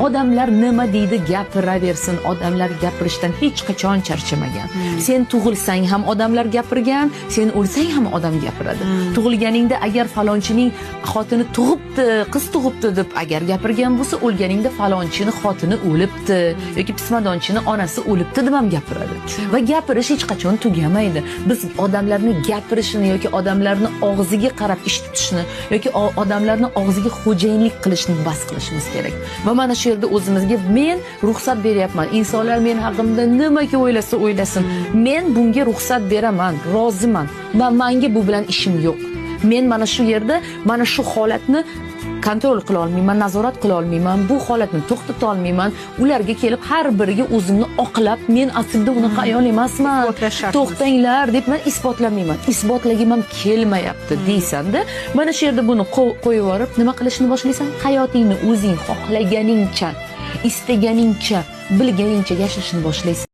odamlar nima deydi gapiraversin, odamlar gapirishdan hech qachon charchamagan. Sen tug'ilsang ham odamlar gapirgan, sen o'lsang ham odam gapiradi. Tug'ilganingda agar falonchining xotini tug'ibdi, qiz tug'ibdi deb agar gapirgan bo'lsa, o'lganingda falonchini xotini o'libdi yoki pismadonchini onasi o'libdi deb ham gapiradi. Va gapirish hech qachon tugamaydi. Biz odamlarni gapirishini yoki odamlarni og'ziga qarab ish tutishni yoki odamlarni og'ziga xo'jayinlik qilishni bas qilishimiz kerak. Va mana shu yerda o'zimizga men ruxsat beryapman. Insonlar men haqimda nimaga o'ylasa o'ylasin, men bunga ruxsat beraman, roziman. Va menga bu bilan ishim yo'q. Men mana shu yerda mana shu holatni kontrol qila olmayman, nazorat qila olmayman, bu holatni to'xtata olmayman. Ularga kelib har biriga o'zimni oqlab, men aslida unaqa ayol emasman, to'xtanglar deb men isbotlamayman. Isbotlagim ham kelmayapti deysanda, mana shu yerda buni qo'yib yuborib, nima qilishni boshlaysan? Hayotingni o'zing xohlaganingcha, istaganingcha, bilganingcha yashashni boshlaysan.